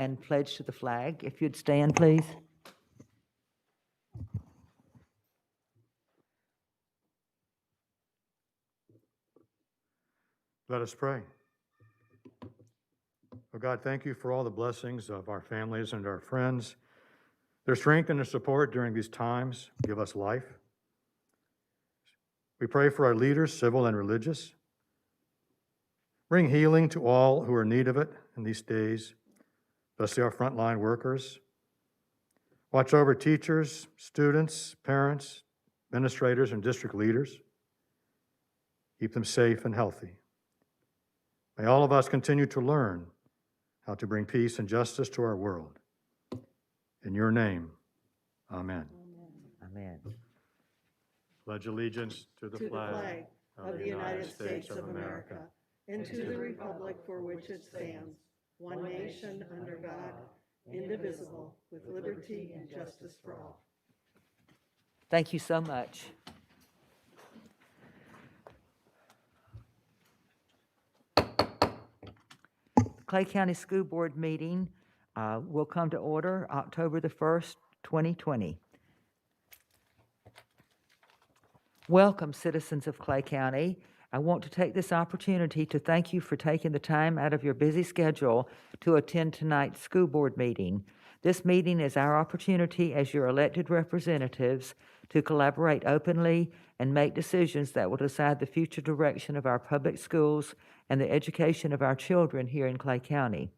and pledge to the flag. If you'd stand, please. Let us pray. Oh God, thank you for all the blessings of our families and our friends, their strength and their support during these times. Give us life. We pray for our leaders, civil and religious. Bring healing to all who are in need of it in these days, especially our frontline workers. Watch over teachers, students, parents, administrators, and district leaders. Keep them safe and healthy. May all of us continue to learn how to bring peace and justice to our world. In your name, amen. Amen. Pledge allegiance to the flag of the United States of America, and to the republic for which it stands, one nation under God, indivisible, with liberty and justice for all. Thank you so much. Clay County School Board meeting will come to order October the 1st, 2020. Welcome, citizens of Clay County. I want to take this opportunity to thank you for taking the time out of your busy schedule to attend tonight's school board meeting. This meeting is our opportunity as your elected representatives to collaborate openly and make decisions that will decide the future direction of our public schools and the education of our children here in Clay County.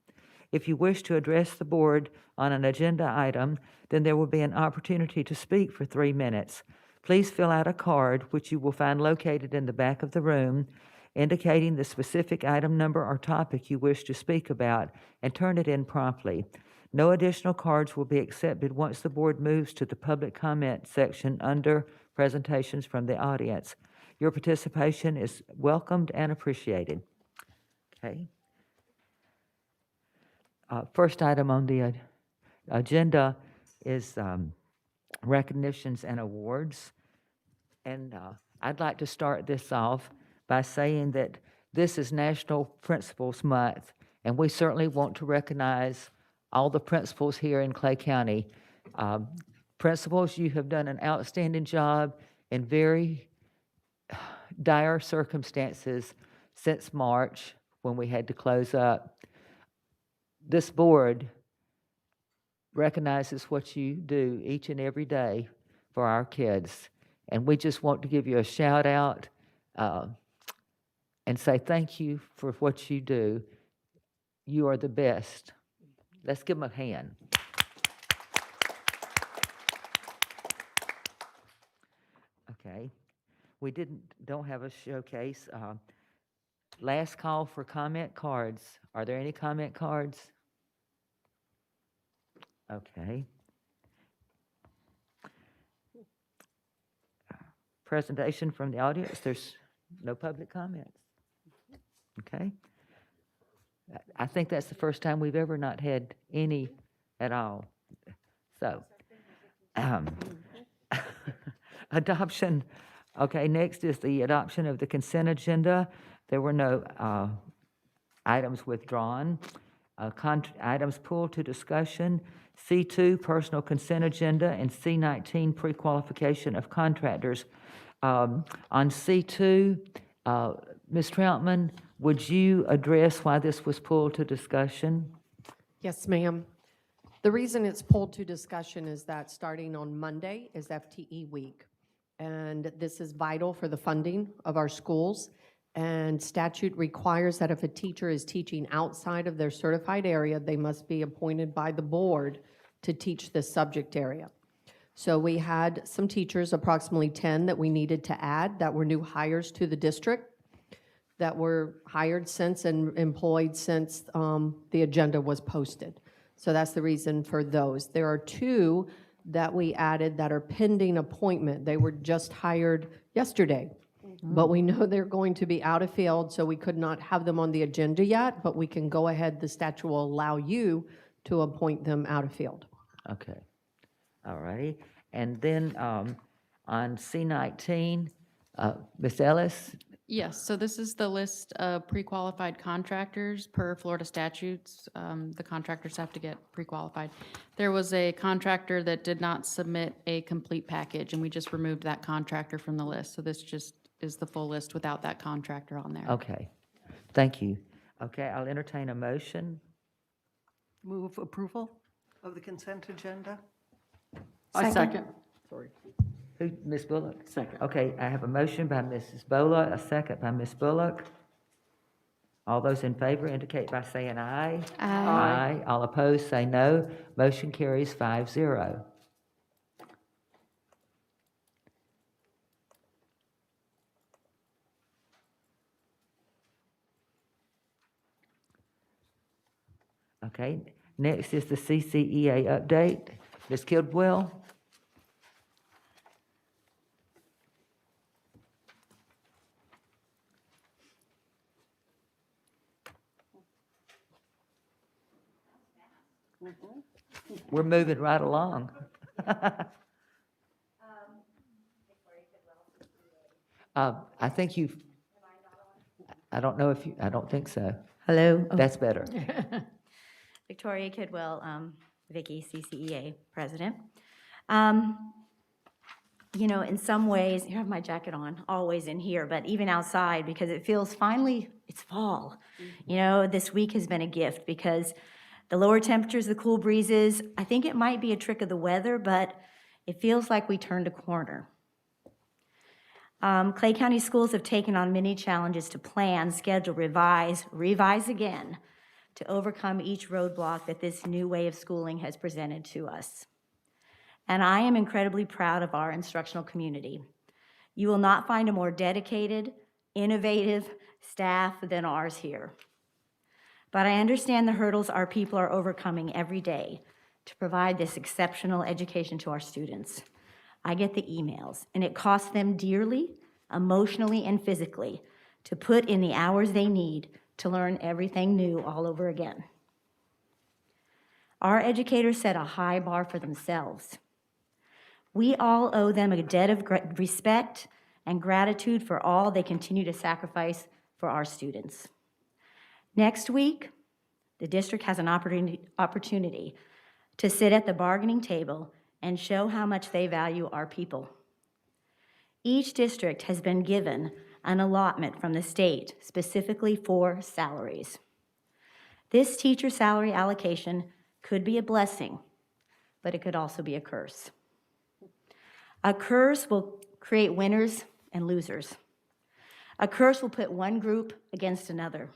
If you wish to address the board on an agenda item, then there will be an opportunity to speak for 3 minutes. Please fill out a card, which you will find located in the back of the room, indicating the specific item number or topic you wish to speak about, and turn it in promptly. No additional cards will be accepted once the board moves to the public comment section under presentations from the audience. Your participation is welcomed and appreciated. Okay. First item on the agenda is recognitions and awards. And I'd like to start this off by saying that this is National Principals Month, and we certainly want to recognize all the principals here in Clay County. Principals, you have done an outstanding job in very dire circumstances since March when we had to close up. This board recognizes what you do each and every day for our kids. And we just want to give you a shout out and say thank you for what you do. You are the best. Let's give them a hand. Okay. We don't have a showcase. Last call for comment cards. Are there any comment cards? Okay. Presentation from the audience. There's no public comments. Okay. I think that's the first time we've ever not had any at all. So, adoption. Okay, next is the adoption of the consent agenda. There were no items withdrawn. Items pulled to discussion. C2, personal consent agenda, and C19, pre-qualification of contractors. On C2, Ms. Troutman, would you address why this was pulled to discussion? Yes, ma'am. The reason it's pulled to discussion is that starting on Monday is FTE week. And this is vital for the funding of our schools. And statute requires that if a teacher is teaching outside of their certified area, they must be appointed by the board to teach this subject area. So we had some teachers, approximately 10, that we needed to add that were new hires to the district, that were hired since and employed since the agenda was posted. So that's the reason for those. There are 2 that we added that are pending appointment. They were just hired yesterday, but we know they're going to be out of field, so we could not have them on the agenda yet, but we can go ahead. The statute will allow you to appoint them out of field. Okay. All righty. And then on C19, Ms. Ellis? Yes, so this is the list of pre-qualified contractors per Florida statutes. The contractors have to get pre-qualified. There was a contractor that did not submit a complete package, and we just removed that contractor from the list. So this just is the full list without that contractor on there. Okay, thank you. Okay, I'll entertain a motion. Move approval of the consent agenda? I second. Sorry. Who, Ms. Bullock? Second. Okay, I have a motion by Mrs. Bola, a second by Ms. Bullock. All those in favor indicate by saying aye. Aye. All opposed, say no. Motion carries 5-0. Okay, next is the CCEA update. Ms. Kidwell? We're moving right along. I think you've, I don't know if you, I don't think so. Hello. Oh, That's better. Victoria Kidwell, Vicky, CCEA President. You know, in some ways, you have my jacket on, always in here, but even outside, because it feels finally, it's fall. You know, this week has been a gift because the lower temperatures, the cool breezes, I think it might be a trick of the weather, but it feels like we turned a corner. Clay County schools have taken on many challenges to plan, schedule, revise again, to overcome each roadblock that this new way of schooling has presented to us. And I am incredibly proud of our instructional community. You will not find a more dedicated, innovative staff than ours here. But I understand the hurdles our people are overcoming every day to provide this exceptional education to our students. I get the emails, and it costs them dearly, emotionally and physically, to put in the hours they need to learn everything new all over again. Our educators set a high bar for themselves. We all owe them a debt of respect and gratitude for all they continue to sacrifice for our students. Next week, the district has an opportunity to sit at the bargaining table and show how much they value our people. Each district has been given an allotment from the state specifically for salaries. This teacher salary allocation could be a blessing, but it could also be a curse. A curse will create winners and losers. A curse will put one group against another.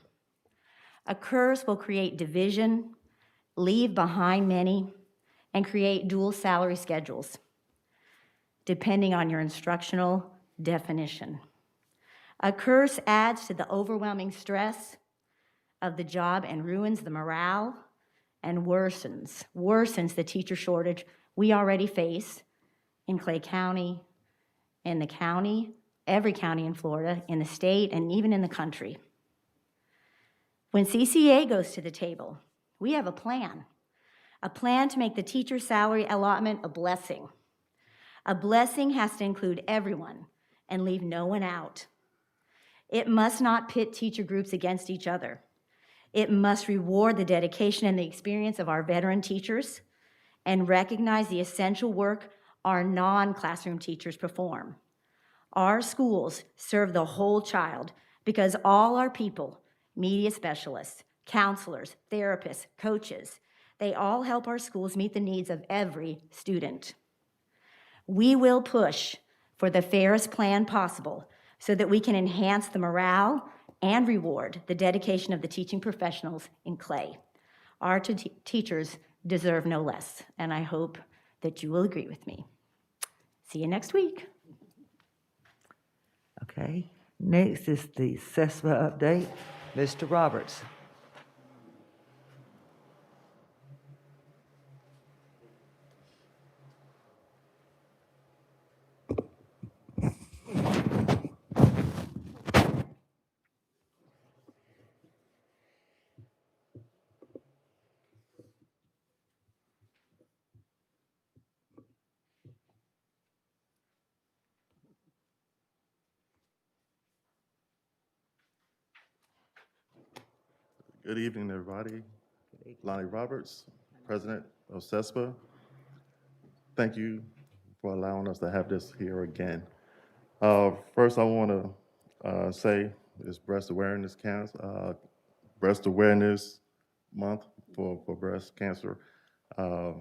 A curse will create division, leave behind many, and create dual salary schedules, depending on your instructional definition. A curse adds to the overwhelming stress of the job and ruins the morale and worsens the teacher shortage we already face in Clay County, in the county, every county in Florida, in the state, and even in the country. When CCA goes to the table, we have a plan to make the teacher salary allotment a blessing. A blessing has to include everyone and leave no one out. It must not pit teacher groups against each other. It must reward the dedication and the experience of our veteran teachers and recognize the essential work our non-classroom teachers perform. Our schools serve the whole child because all our people, media specialists, counselors, therapists, coaches, they all help our schools meet the needs of every student. We will push for the fairest plan possible so that we can enhance the morale and reward the dedication of the teaching professionals in Clay. Our teachers deserve no less, and I hope that you will agree with me. See you next week. Okay, next is the CESWA update. Mr. Roberts. Good evening, everybody. Lonnie Roberts, President of CESPA. Thank you for allowing us to have this here again. First, I want to say it's Breast Awareness Month for breast cancer. I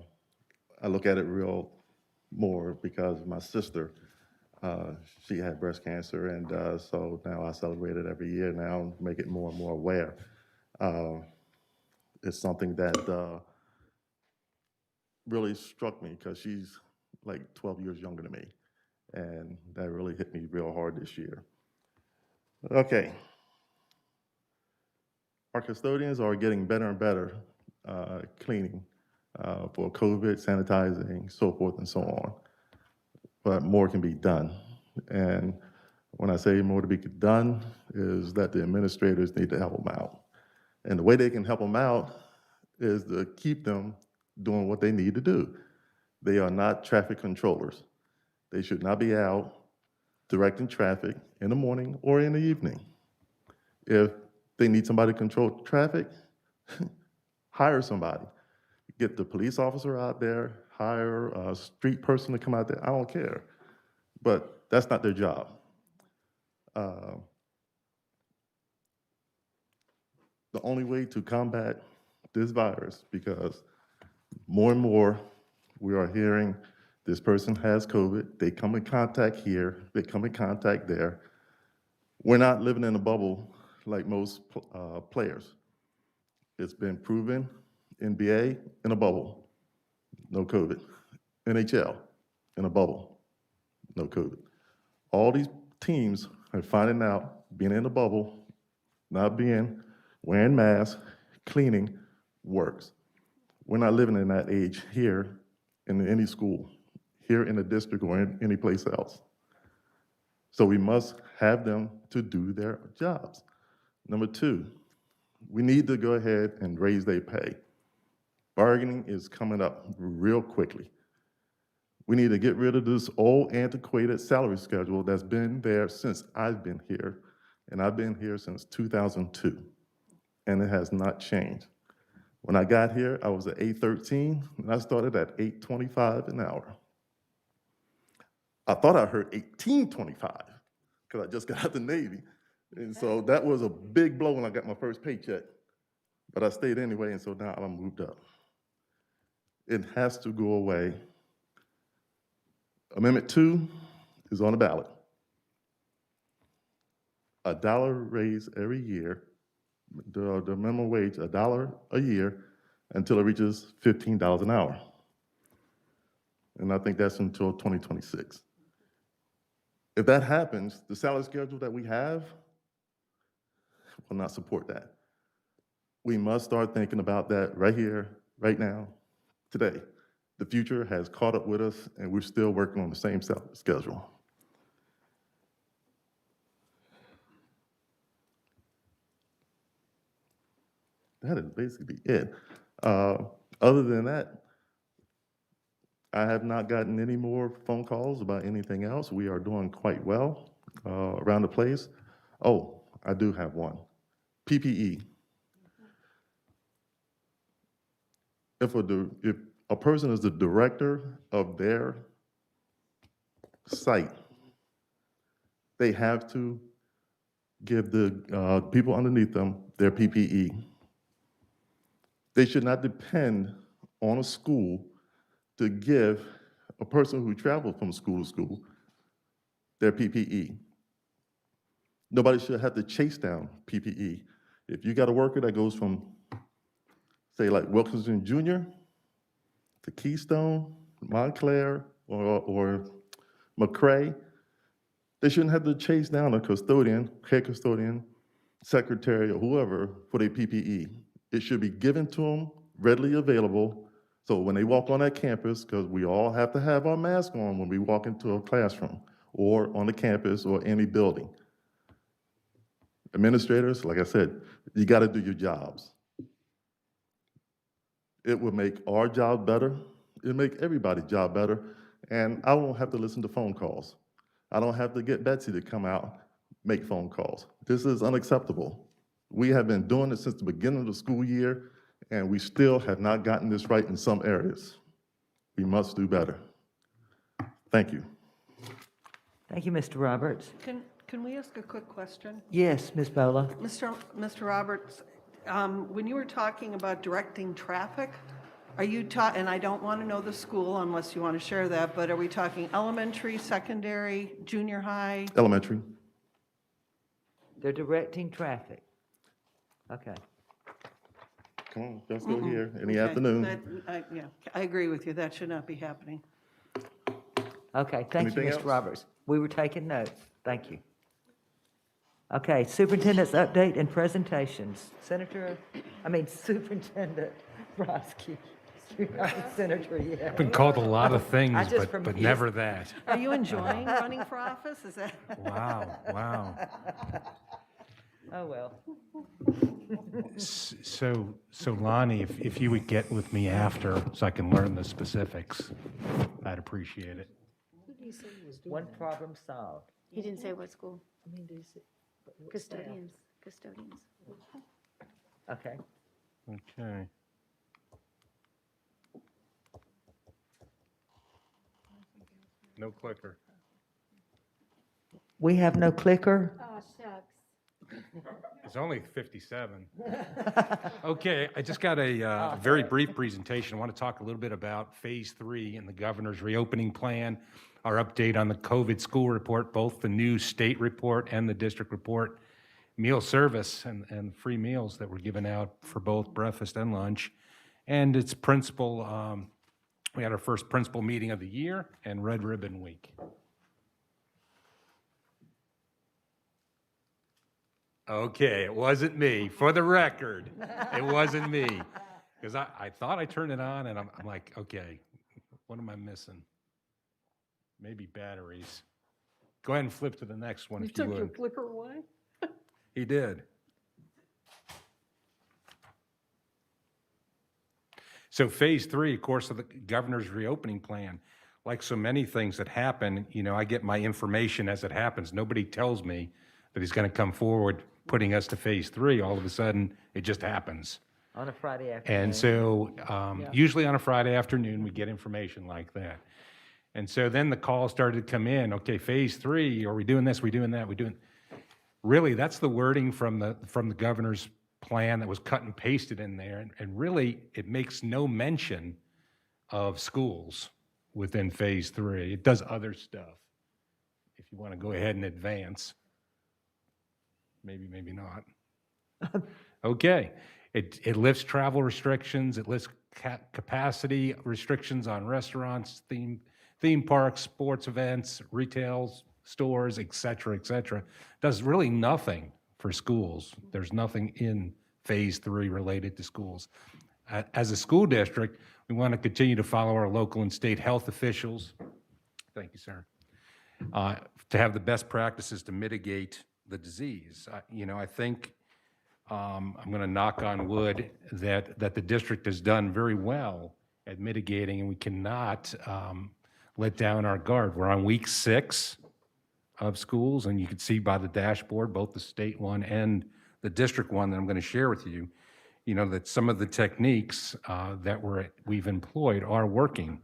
look at it real more because my sister, she had breast cancer, and so now I celebrate it every year now, make it more and more aware. It's something that really struck me because she's like 12 years younger than me, and that really hit me real hard this year. Okay. Our custodians are getting better and better cleaning for COVID, sanitizing, so forth and so on. But more can be done. And when I say more to be done is that the administrators need to help them out. And the way they can help them out is to keep them doing what they need to do. They are not traffic controllers. They should not be out directing traffic in the morning or in the evening. If they need somebody to control traffic, hire somebody. Get the police officer out there, hire a street person to come out there. I don't care. But that's not their job. The only way to combat this virus, because more and more we are hearing this person has COVID, they come in contact here, they come in contact there. We're not living in a bubble like most players. It's been proven, NBA in a bubble, no COVID. NHL in a bubble, no COVID. All these teams are finding out being in a bubble, wearing masks, cleaning works. We're not living in that age here in any school, here in the district or in any place else. So we must have them to do their jobs. Number two, we need to go ahead and raise their pay. Bargaining is coming up real quickly. We need to get rid of this old antiquated salary schedule that's been there since I've been here, and I've been here since 2002, and it has not changed. When I got here, I was at $8.13, and I started at $8.25 an hour. I thought I heard $18.25 because I just got out the Navy, and so that was a big blow when I got my first paycheck, but I stayed anyway, and so now I'm moved up. It has to go away. Amendment 2 is on the ballot. $1 raise every year, the minimum wage, $1 a year until it reaches $15 an hour. And I think that's until 2026. If that happens, the salary schedule that we have will not support that. We must start thinking about that right here, right now, today. The future has caught up with us, and we're still working on the same schedule. That is basically it. Other than that, I have not gotten any more phone calls about anything else. We are doing quite well around the place. Oh, I do have one. PPE. If a person is the director of their site, they have to give the people underneath them their PPE. They should not depend on a school to give a person who traveled from school to school their PPE. Nobody should have to chase down PPE. If you got a worker that goes from, say, like Wilkinson Jr. to Keystone, Montclair, or McRae, they shouldn't have to chase down a custodian, head custodian, secretary, or whoever for their PPE. It should be given to them, readily available, so when they walk on that campus, because we all have to have our mask on when we walk into a classroom or on the campus or any building. Administrators, like I said, you got to do your jobs. It will make our job better. It'll make everybody's job better. And I won't have to listen to phone calls. I don't have to get Betsy to come out, make phone calls. This is unacceptable. We have been doing it since the beginning of the school year, and we still have not gotten this right in some areas. We must do better. Thank you. Thank you, Mr. Roberts. Can we ask a quick question? Yes, Ms. Bola. Mr. Roberts, when you were talking about directing traffic, are you and I don't want to know the school unless you want to share that, but are we talking elementary, secondary, junior high? Elementary. They're directing traffic. Okay. Come on, let's go here in the Okay, afternoon. Yeah, I agree with you. That should not be happening. Okay, thank you, Anything Mr. else? Roberts. We were taking notes. Thank you. Okay, superintendent's update and presentations. Superintendent Brodsky. Senator, yeah. Been called a lot of I things, just but never that. Are you enjoying running for office? Is that? Wow, wow. Oh, well. So Lonnie, if you would get with me after so I can learn the specifics, I'd appreciate it. One problem solved. He didn't say what school. Custodians. Okay. Okay. No clicker. We have no clicker? Oh, shucks. It's only 57. Okay, I just got a very brief presentation. I want to talk a little bit about Phase 3 and the governor's reopening plan, our update on the COVID school report, both the new state report and the district report, meal service and free meals that were given out for both breakfast and lunch, and its principal, we had our first principal meeting of the year and Red Ribbon Week. Okay, it wasn't me, for the record. It wasn't me. Because I thought I turned it on and I'm like, okay, what am I missing? Maybe batteries. Go ahead and flip to the next one You if you took your would. clicker away? He did. So Phase 3, of course, of the governor's reopening plan, like so many things that happen, I get my information as it happens. Nobody tells me that he's going to come forward putting us to Phase 3. All of a sudden, it just happens. On a Friday afternoon. And so usually on a Friday afternoon, we get information like that. And so then the calls started to come in, okay, Phase 3, are we doing this, we doing that, we doing... Really, that's the wording from the governor's plan that was cut and pasted in there. And really, it makes no mention of schools within Phase 3. It does other stuff. If you want to go ahead and advance. Maybe, maybe not. Okay. It lifts travel restrictions. It lifts capacity restrictions on restaurants, theme parks, sports events, retail stores, et cetera, et cetera. Does really nothing for schools. There's nothing in Phase 3 related to schools. As a school district, we want to continue to follow our local and state health officials. Thank you, sir. To have the best practices to mitigate the disease. I think I'm going to knock on wood that the district has done very well at mitigating, and we cannot let down our guard. We're on week 6 of schools, and you can see by the dashboard, both the state one and the district one that I'm going to share with you, that some of the techniques that we've employed are working.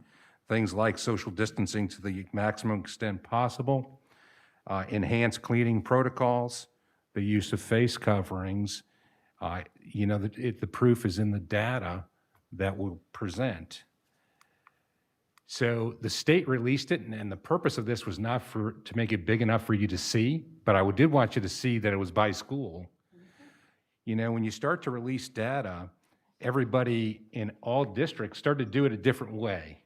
Things like social distancing to the maximum extent possible, enhanced cleaning protocols, the use of face coverings. The proof is in the data that we'll present. So the state released it, and the purpose of this was not to make it big enough for you to see, but I did want you to see that it was by school. When you start to release data, everybody in all districts started to do it a different way.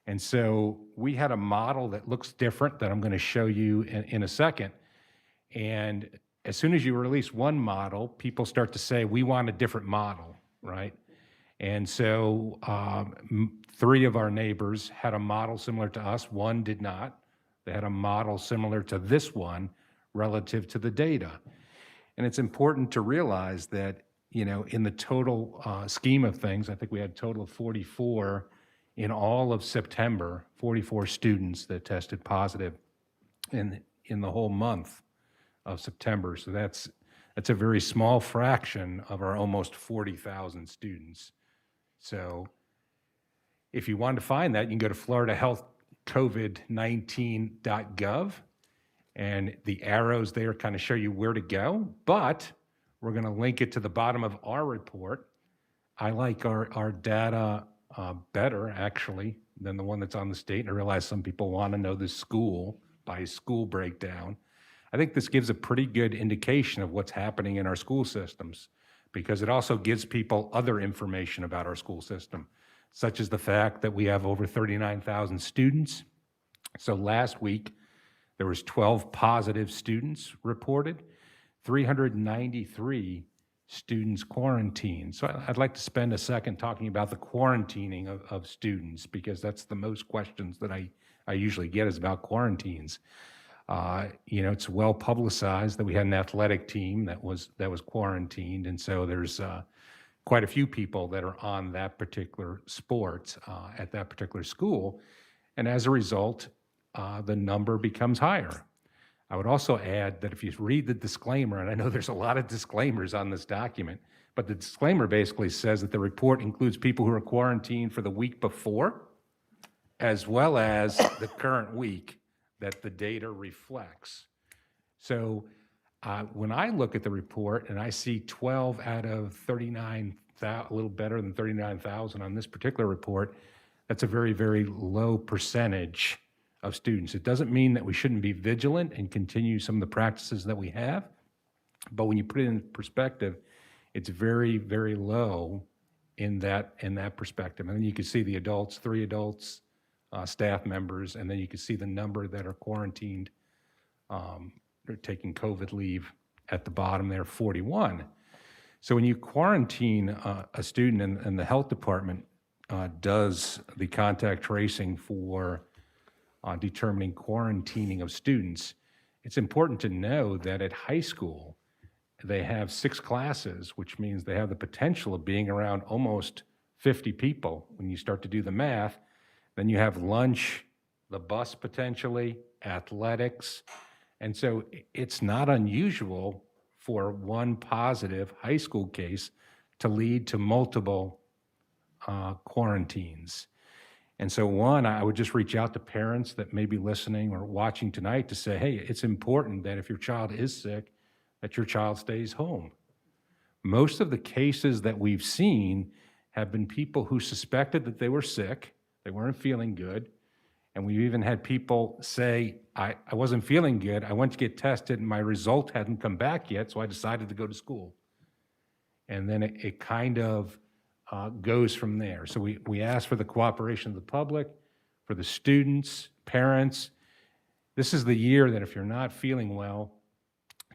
And so we had a model that looks different that I'm going to show you in a second. And as soon as you release one model, people start to say, we want a different model, right? And so 3 of our neighbors had a model similar to us. 1 did not. They had a model similar to this one relative to the data. And it's important to realize that, in the total scheme of things, I think we had a total of 44 in all of September, 44 students that tested positive in the whole month of September. So that's That's a very small fraction of our almost 40,000 students. So if you want to find that, you can go to floridahealthcovid19.gov, and the arrows there kind of show you where to go, but we're going to link it to the bottom of our report. I like our data better, actually, than the one that's on the state. And I realize some people want to know the school by school breakdown. I think this gives a pretty good indication of what's happening in our school systems, because it also gives people other information about our school system, such as the fact that we have over 39,000 students. So last week, there was 12 positive students reported, 393 students quarantined. So I'd like to spend a second talking about the quarantining of students, because that's the most questions that I usually get is about quarantines. It's well publicized that we had an athletic team that was quarantined, and so there's quite a few people that are on that particular sport at that particular school, and as a result, the number becomes higher. I would also add that if you read the disclaimer, and I know there's a lot of disclaimers on this document, but the disclaimer basically says that the report includes people who are quarantined for the week before, as well as the current week that the data reflects. So when I look at the report and I see 12 out of 39,000, a little better than 39,000 on this particular report, that's a very, very low percentage of students. It doesn't mean that we shouldn't be vigilant and continue some of the practices that we have, but when you put it in perspective, it's very, very low in that perspective. And then you can see the adults, 3 adults, staff members, and then you can see the number that are quarantined, or taking COVID leave at the bottom there, 41. So when you quarantine a student and the health department does the contact tracing for determining quarantining of students, it's important to know that at high school, they have 6 classes, which means they have the potential of being around almost 50 people when you start to do the math. Then you have lunch, the bus potentially, athletics. And so it's not unusual for one positive high school case to lead to multiple quarantines. And so one, I would just reach out to parents that may be listening or watching tonight to say, hey, it's important that if your child is sick, that your child stays home. Most of the cases that we've seen have been people who suspected that they were sick, they weren't feeling good, and we've even had people say, I wasn't feeling good, I went to get tested and my result hadn't come back yet, so I decided to go to school. And then it kind of goes from there. So we ask for the cooperation of the public, for the students, parents. This is the year that if you're not feeling well,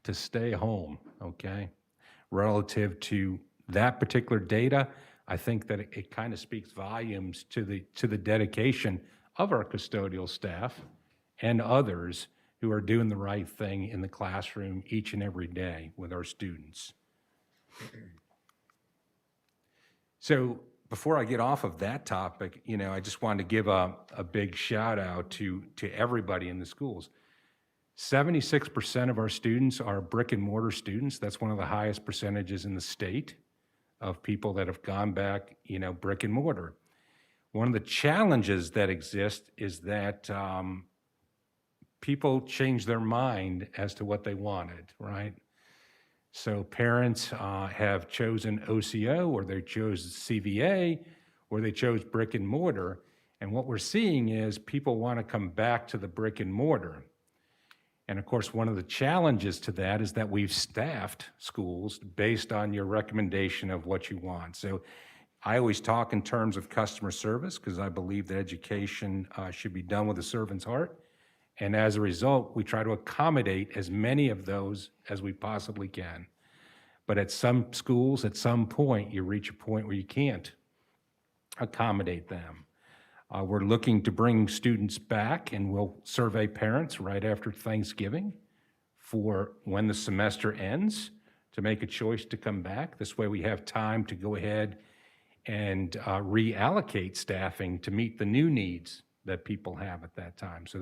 to stay home, okay? Relative to that particular data, I think that it kind of speaks volumes to the dedication of our custodial staff and others who are doing the right thing in the classroom each and every day with our students. So before I get off of that topic, I just wanted to give a big shout out to everybody in the schools. 76% of our students are brick and mortar students. That's one of the highest percentages in the state of people that have gone back, brick and mortar. One of the challenges that exist is that people change their mind as to what they wanted, right? So parents have chosen OCO, or they chose CVA, or they chose brick and mortar. And what we're seeing is people want to come back to the brick and mortar. And of course, one of the challenges to that is that we've staffed schools based on your recommendation of what you want. So I always talk in terms of customer service, because I believe that education should be done with a servant's heart. And as a result, we try to accommodate as many of those as we possibly can. But at some schools, at some point, you reach a point where you can't accommodate them. We're looking to bring students back, and we'll survey parents right after Thanksgiving for when the semester ends to make a choice to come back. This way we have time to go ahead and reallocate staffing to meet the new needs that people have at that time. So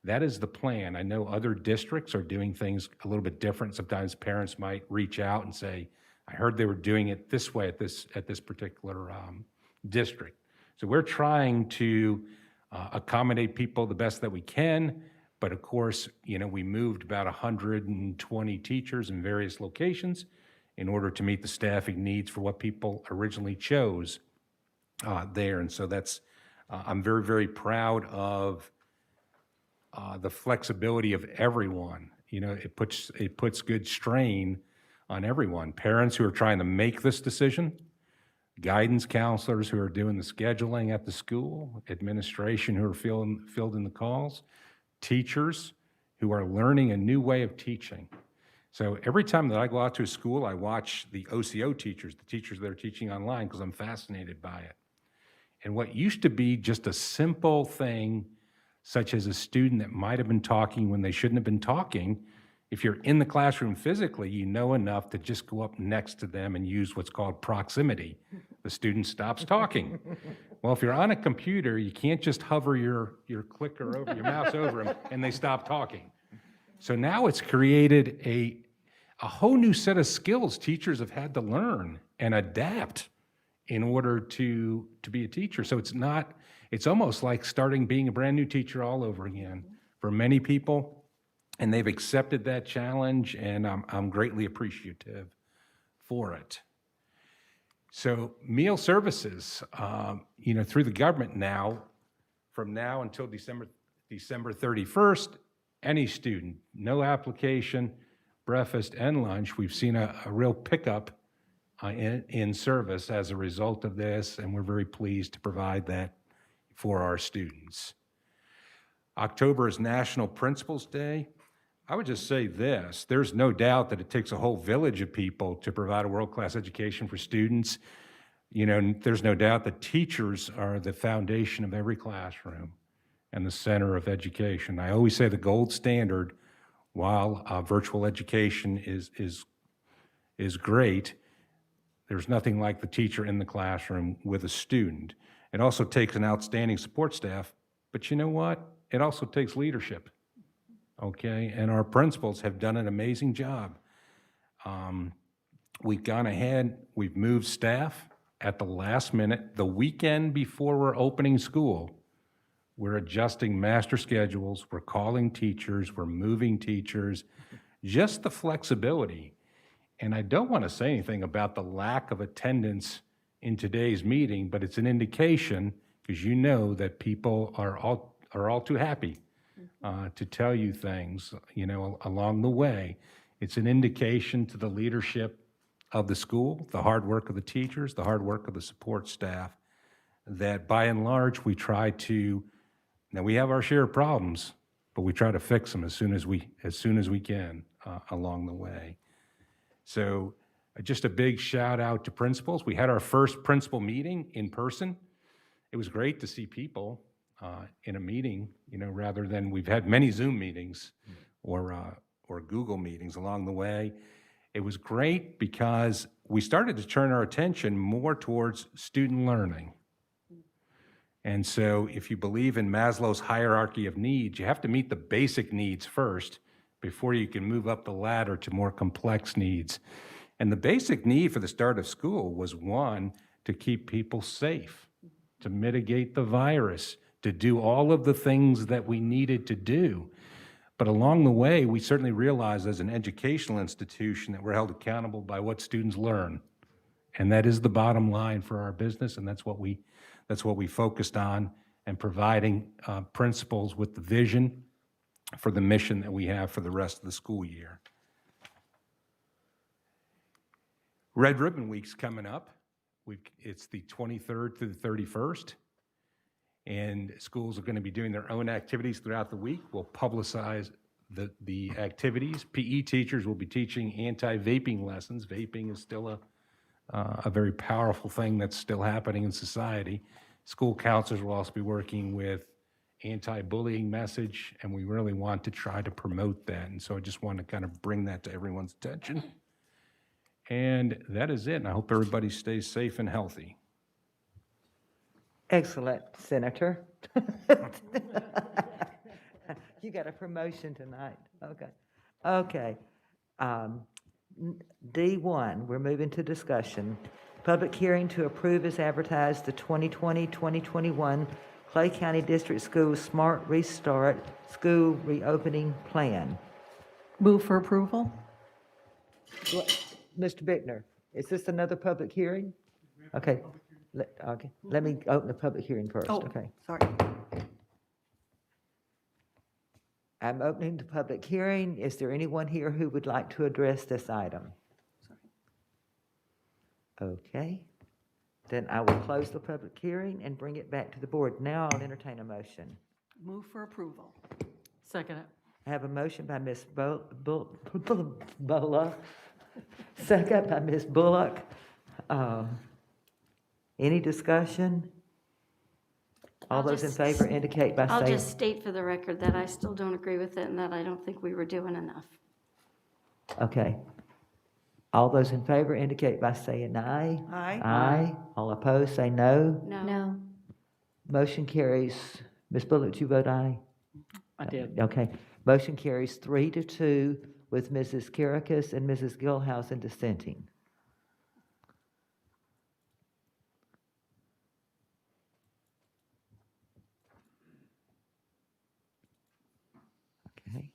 That is the plan. I know other districts are doing things a little bit different. Sometimes parents might reach out and say, I heard they were doing it this way at this particular district. So we're trying to accommodate people the best that we can. But of course, we moved about 120 teachers in various locations in order to meet the staffing needs for what people originally chose there. And so that's, I'm very, very proud of the flexibility of everyone. It puts good strain on everyone. Parents who are trying to make this decision, guidance counselors who are doing the scheduling at the school, administration who are fielding the calls, teachers who are learning a new way of teaching. So every time that I go out to a school, I watch the OCO teachers, the teachers that are teaching online, because I'm fascinated by it. And what used to be just a simple thing, such as a student that might have been talking when they shouldn't have been talking, if you're in the classroom physically, you know enough to just go up next to them and use what's called proximity. The student stops talking. Well, if you're on a computer, you can't just hover your clicker over, your mouse over them, and they stop talking. So now it's created a whole new set of skills teachers have had to learn and adapt in order to be a teacher. So it's almost like being a brand new teacher all over again for many people. And they've accepted that challenge, and I'm greatly appreciative for it. So meal services, through the government now, from now until December 31st, any student, no application, breakfast and lunch, we've seen a real pickup in service as a result of this, and we're very pleased to provide that for our students. October is National Principals Day. I would just say this, there's no doubt that it takes a whole village of people to provide a world-class education for students. There's no doubt that teachers are the foundation of every classroom and the center of education. I always say the gold standard, while virtual education is great, there's nothing like the teacher in the classroom with a student. It also takes an outstanding support staff, but you know what? It also takes leadership. Okay, and our principals have done an amazing job. We've gone ahead, we've moved staff at the last minute, the weekend before we're opening school. We're adjusting master schedules, we're calling teachers, we're moving teachers, just the flexibility. And I don't want to say anything about the lack of attendance in today's meeting, but it's an indication, because you know that people are all too happy to tell you things, along the way. It's an indication to the leadership of the school, the hard work of the teachers, the hard work of the support staff, that by and large, we try to, now we have our share of problems, but we try to fix them as soon as we can along the way. So just a big shout out to principals. We had our first principal meeting in person. It was great to see people in a meeting, rather than we've had many Zoom meetings or Google meetings along the way. It was great because we started to turn our attention more towards student learning. And so if you believe in Maslow's hierarchy of needs, you have to meet the basic needs first before you can move up the ladder to more complex needs. And the basic need for the start of school was, one, to keep people safe, to mitigate the virus, to do all of the things that we needed to do. But along the way, we certainly realized as an educational institution that we're held accountable by what students learn. And that is the bottom line for our business, and that's what we focused on, and providing principals with the vision for the mission that we have for the rest of the school year. Red Ribbon Week's coming up. It's the 23rd through the 31st. And schools are going to be doing their own activities throughout the week. We'll publicize the activities. PE teachers will be teaching anti-vaping lessons. Vaping is still a very powerful thing that's still happening in society. School counselors will also be working with anti-bullying message, and we really want to try to promote that. And so I just want to kind of bring that to everyone's attention. And that is it, and I hope everybody stays safe and healthy. Excellent, Senator. You got a promotion tonight. Okay. Okay. D1, we're moving to discussion. Public hearing to approve as advertised the 2020-2021 Clay County District Schools Smart Restart School Reopening Plan. Move for approval? Mr. Bickner, is this another public hearing? Okay. Okay, let me open the public hearing first, Oh, okay? sorry. I'm opening the public hearing. Is there anyone here who would like to address this item? Okay, then I will close the public hearing and bring it back to the board. Now I'll entertain a motion. Move for approval. Second it. I have a motion by Ms. Bullock, second by Ms. Bullock. Any discussion? All I'll those in just- favor indicate by I'll saying. just state for the record that I still don't agree with it and that I don't think we were doing enough. Okay. All those in favor indicate by saying aye. Aye. Aye. All opposed, say no. No. No. Motion carries. Ms. Bullock, did you vote aye? I did. Okay. Motion carries 3-2 with Mrs. Karakis and Mrs. Gilhousen dissenting. Okay.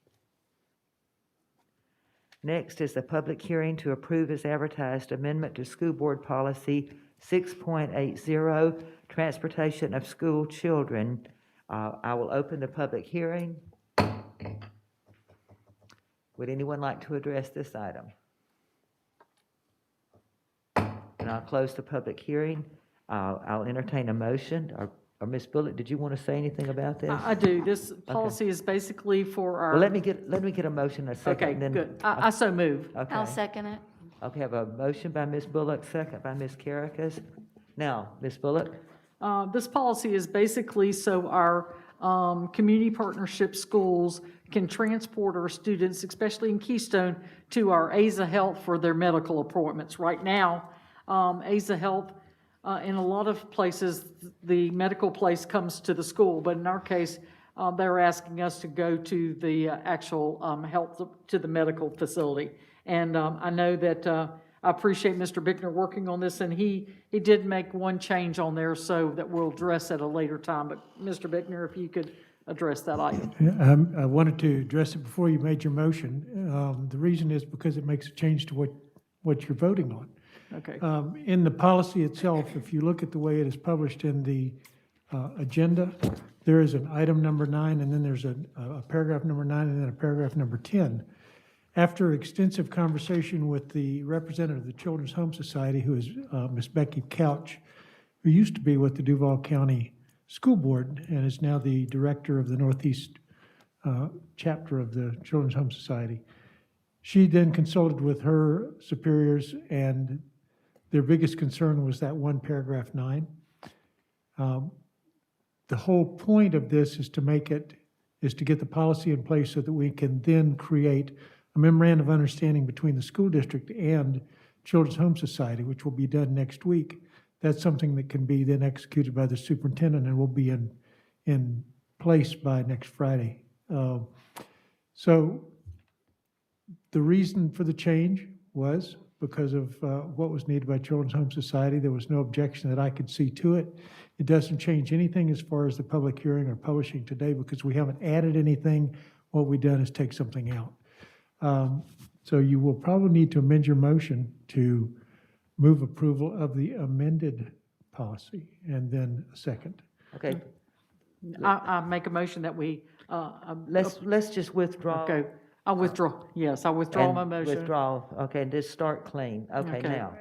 Next is a public hearing to approve as advertised amendment to School Board Policy 6.80, Transportation of School Children. I will open the public hearing. Would anyone like to address this item? And I'll close the public hearing. I'll entertain a motion. Or Ms. Bullock, did you want to say anything about this? I do. This policy is basically for our. Well, let me get a motion in a second. Okay, and then- good. I so move. Okay. I'll second it. Okay, I have a motion by Ms. Bullock, second by Ms. Karakis. Now, Ms. Bullock? This policy is basically so our community partnership schools can transport our students, especially in Keystone, to our AZA Health for their medical appointments. Right now, AZA Health, in a lot of places, the medical place comes to the school, but in our case, they're asking us to go to the actual health, to the medical facility. And I know that I appreciate Mr. Bickner working on this, and he did make one change on there, so that we'll address at a later time. But Mr. Bickner, if you could address that item. I wanted to address it before you made your motion. The reason is because it makes a change to what you're voting on. Okay. In the policy itself, if you look at the way it is published in the agenda, there is an item number 9, and then there's a paragraph number 9, and then a paragraph number 10. After extensive conversation with the representative of the Children's Home Society, who is Ms. Becky Couch, who used to be with the Duval County School Board and is now the director of the Northeast chapter of the Children's Home Society. She then consulted with her superiors, and their biggest concern was that one paragraph 9. The whole point of this is to get the policy in place so that we can then create a memorandum of understanding between the school district and Children's Home Society, which will be done next week. That's something that can be then executed by the superintendent and will be in place by next Friday. So the reason for the change was because of what was needed by Children's Home Society. There was no objection that I could see to it. It doesn't change anything as far as the public hearing or publishing today because we haven't added anything. What we've done is take something out. So you will probably need to amend your motion to move approval of the amended policy and then a second. Okay, I make a motion that we, let's just withdraw. okay, I withdraw, yes, I withdraw my and motion. Withdraw, okay, just start clean. Okay, Okay. now.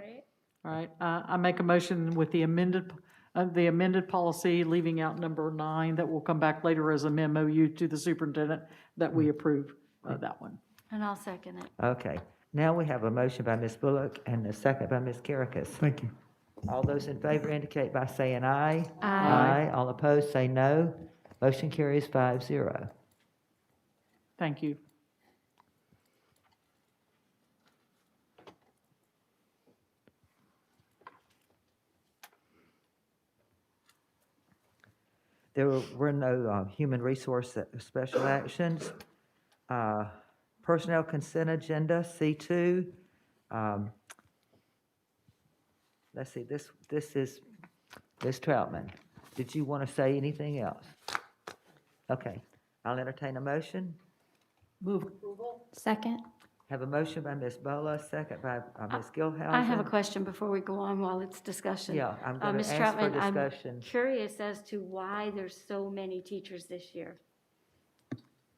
All right, I make a motion with the amended policy, leaving out number 9, that will come back later as a MOU to the superintendent, that we approve that one. And I'll second it. Okay, now we have a motion by Ms. Bullock and a second by Ms. Karakis. Thank you. All those in favor indicate by saying aye. Aye. All opposed, say no. Motion carries 5-0. Thank you. There were no human resource special actions. Personnel consent agenda, C2. Let's see, this is Ms. Troutman. Did you want to say anything else? Okay, I'll entertain a motion. Move. Second. Have a motion by Ms. Bola, second by Ms. Gilhousen. I have a question before we go on while it's discussion. Yeah, I'm going Ms. to ask for Troutman, I'm discussion. curious as to why there's so many teachers this year.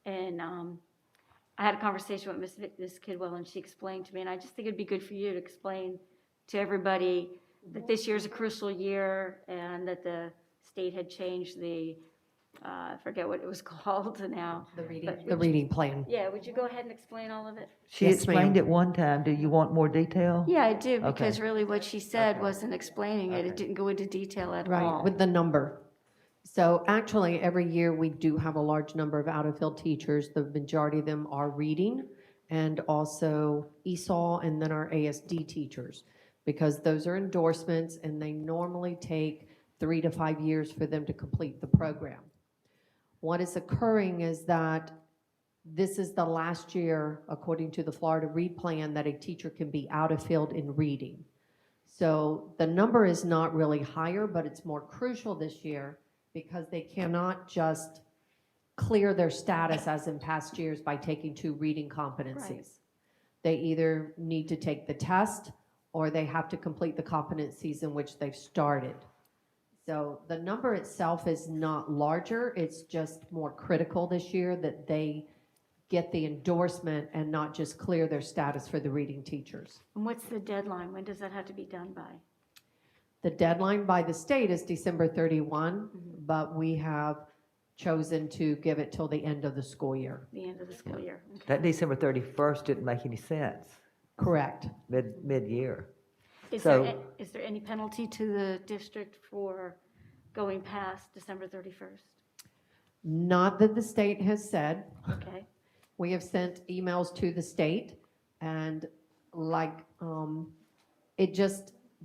And I had a conversation with Ms. Kidwell, and she explained to me, and I just think it'd be good for you to explain to everybody that this year's a crucial year and that the state had changed the, I forget what it was called now. The reading plan. Yeah, would you go ahead and explain all of it? She Yes, explained ma'am. it one time. Do you want more detail? Yeah, I do, Okay. because really what she said Okay. wasn't explaining it. It Okay. didn't go into detail at Right, all. with the number. So actually, every year, we do have a large number of out-of-field teachers. The majority of them are reading and also ESOL and then our ASD teachers, because those are endorsements and they normally take 3 to 5 years for them to complete the program. What is occurring is that this is the last year, according to the Florida Read Plan, that a teacher can be out of field in reading. So the number is not really higher, but it's more crucial this year because they cannot just clear their status as in past years by taking 2 reading competencies. They either need to take the test or they have to complete the competencies in which they've started. So the number itself is not larger, it's just more critical this year that they get the endorsement and not just clear their status for the reading teachers. And what's the deadline? When does that have to be done by? The deadline by the state is December 31, but we have chosen to give it till the end of the school year. The end of the school year? Okay. That December 31st didn't make any sense, Correct. mid-year. Is So- is there any penalty to the district for going past December 31st? Not that the state has said. Okay, We have sent emails to the state and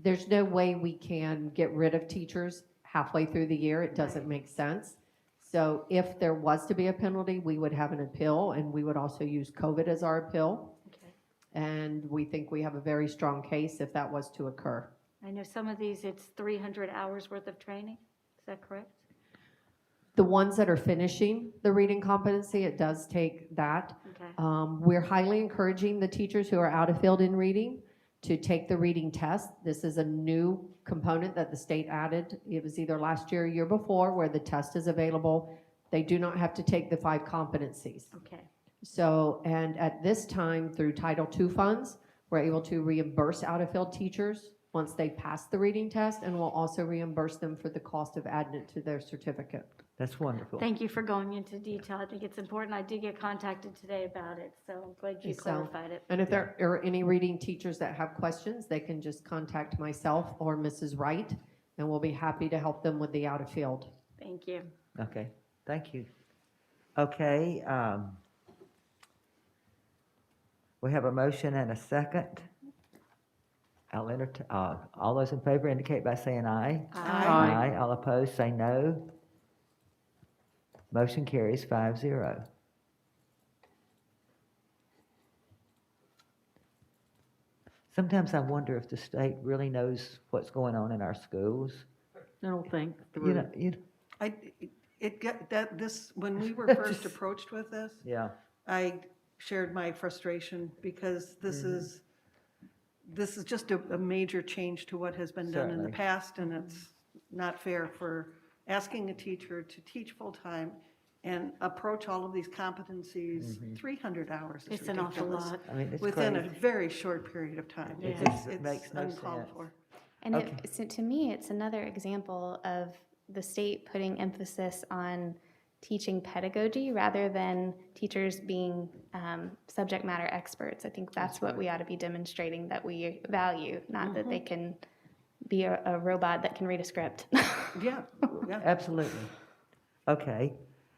there's no way we can get rid of teachers halfway through the year. It doesn't make sense. So if there was to be a penalty, we would have an appeal and we would also use COVID as our appeal. okay. And we think we have a very strong case if that was to occur. I know some of these, it's 300 hours worth of training. Is that correct? The ones that are finishing the reading competency, it does take that. Okay, We're highly encouraging the teachers who are out of field in reading to take the reading test. This is a new component that the state added. It was either last year or year before where the test is available. They do not have to take the 5 competencies. okay. So, and at this time, through Title II funds, we're able to reimburse out-of-field teachers once they pass the reading test, and we'll also reimburse them for the cost of adding it to their certificate. That's wonderful. Thank you for going into detail. I think it's important. I did get contacted today about it, so I'm glad you So- clarified it. And if there are any reading teachers that have questions, they can just contact myself or Mrs. Wright, and we'll be happy to help them with the out-of-field. Thank you. Okay, thank you. Okay, we have a motion and a second. I'll entertain, all those in favor indicate by saying aye. Aye. All opposed, say no. Motion carries 5-0. Sometimes I wonder if the state really knows what's going on in our schools. I don't think You know, through. When we were first approached with this, Yeah, I shared my frustration because this is just a major change to what has been done in the Certainly. past, and it's not fair for asking a teacher to teach full-time and approach all of these competencies, 300 hours is It's an awful ridiculous. lot. I mean, it's Within a crazy. very short period of time. Yeah. It makes It's no uncalled sense. for. And Okay. so to me, it's another example of the state putting emphasis on teaching pedagogy rather than teachers being subject matter experts. I think that's what we ought to be demonstrating that we value, not that they can be a robot that can read a script. Yeah, yeah. Absolutely. Okay.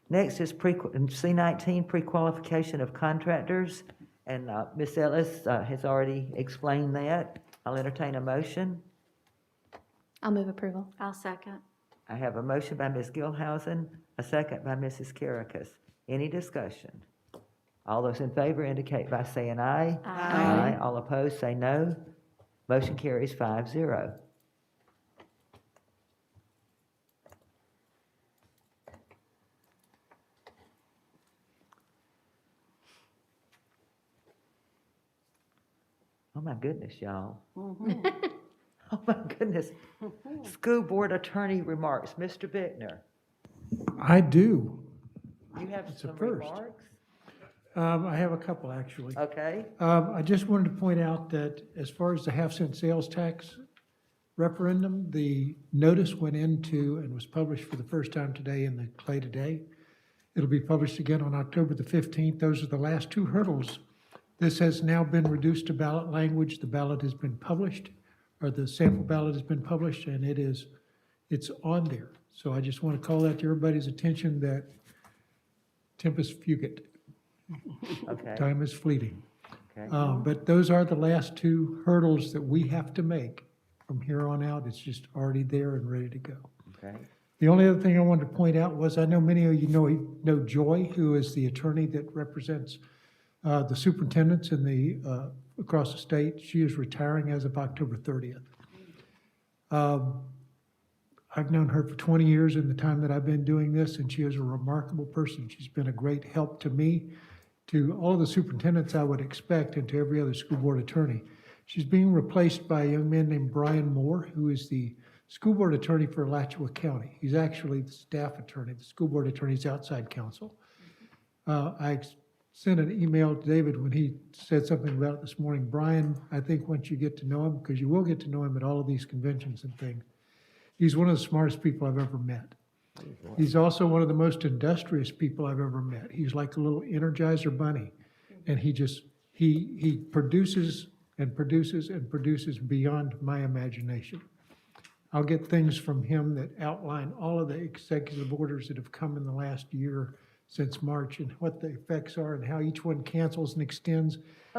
Next is C19, pre-qualification of contractors, and Ms. Ellis has already explained that. I'll entertain a motion. I'll move approval. I'll second. I have a motion by Ms. Gilhousen, a second by Mrs. Kerekes. Any discussion? All those in favor indicate by saying aye. Aye. All opposed, say no. Motion carries 5-0. Oh, my goodness, y'all. Oh, my goodness. School Board Attorney remarks. Mr. Bittner, I do. you have It's a some first. remarks? I have a couple, actually. Okay. I just wanted to point out that as far as the half-cent sales tax referendum, the notice went into and was published for the first time today in the Clay Today. It'll be published again on October the 15th. Those are the last two hurdles. This has now been reduced to ballot language. The ballot has been published, or the sample ballot has been published, and it's on there. So I just want to call that to everybody's attention that tempus fugit. Okay. Time is fleeting. Okay. But those are the last two hurdles that we have to make. From here on out, it's just already there and ready to go. Okay. The only other thing I wanted to point out was, I know many of you know Joy, who is the attorney that represents the superintendents in the, across the state. She is retiring as of October 30th. I've known her for 20 years in the time that I've been doing this, and she is a remarkable person. She's been a great help to me, to all of the superintendents I would expect, and to every other school board attorney. She's being replaced by a young man named Brian Moore, who is the school board attorney for Alachua County. He's actually the staff attorney. The school board attorney is outside counsel. I sent an email to David when he said something about it this morning. Brian, I think once you get to know him, because you will get to know him at all of these conventions and things, he's one of the smartest people I've ever met. He's also one of the most industrious people I've ever met. He's like a little Energizer bunny. And he produces and produces and produces beyond my imagination. I'll get things from him that outline all of the executive orders that have come in the last year since March, and what the effects are, and how each one cancels and extends,